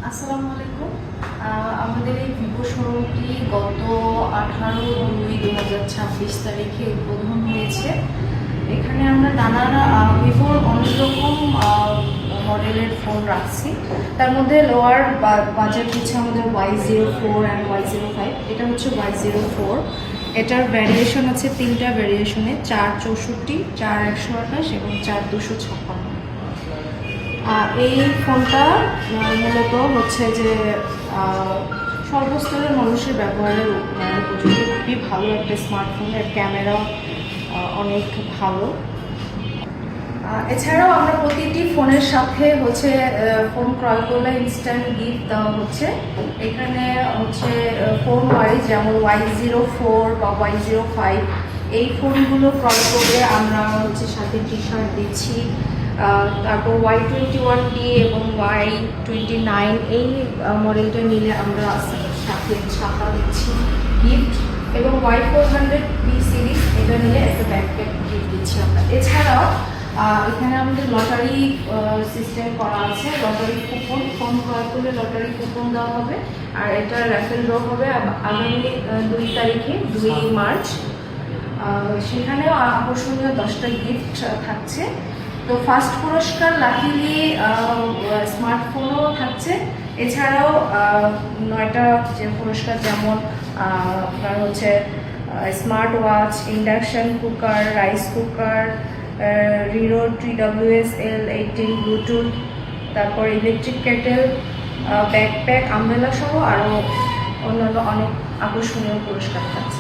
আসসালামু আলাইকুম। আমাদের এই ভিভো শোরুমটি গত 18/2/2026 তারিখে উদ্বোধন হয়েছে। এখানে আমরা নানান ভিভোর অনেক রকম মডেলের ফোন রাখছি। তার মধ্যে লোয়ার বাজেট হচ্ছে আমাদের Y04 অ্যান্ড Y05। এটা হচ্ছে Y04। এটার ভ্যারিয়েশন আছে তিনটা ভ্যারিয়েশনে, 464, 4128 এবং 4256। এই ফোনটা মূলত হচ্ছে যে সর্বস্তরের মানুষের ব্যবহারের উপযোগী, খুবই ভালো একটা স্মার্টফোন। এর ক্যামেরা অনেক ভালো। এছাড়াও আমরা প্রতিটি ফোনের সাথে হচ্ছে ফোন ক্রয় করলে ইনস্ট্যান্ট গিফট দেওয়া হচ্ছে। এখানে হচ্ছে ফোন ওয়াইজ যেমন Y04 বা Y05 এই ফোনগুলো ক্রয় করলে আমরা হচ্ছে সাথে টি শার্ট দিচ্ছি। তারপর Y21D এবং Y29 এই মডেলটা নিলে আমরা সাথে ছাতা দিচ্ছি গিফট, এবং Y400B সিরিজ এটা নিলে একটা ব্যাকপ্যাক গিফট দিচ্ছি আমরা। এছাড়াও এখানে আমাদের লটারি সিস্টেম করা আছে। লটারি কুপন, ফোন ক্রয় করলে লটারি কুপন দেওয়া হবে। আর এটা র্যাফেল ড্র হবে আগামী 2 তারিখে, 2 মার্চ। সেখানেও আকর্ষণীয় 10টা গিফট থাকছে। তো ফার্স্ট পুরস্কার লাকিলি স্মার্টফোনও থাকছে। এছাড়াও 9টা যে পুরস্কার, যেমন আপনার হচ্ছে smart watch, induction cooker, rice cooker, রিরো TWS L18 ব্লুটুথ, তারপর ইলেকট্রিক কেটেল, ব্যাকপ্যাক, আমব্রেলা সহ আরও অন্যান্য অনেক আকর্ষণীয় পুরস্কার থাকছে।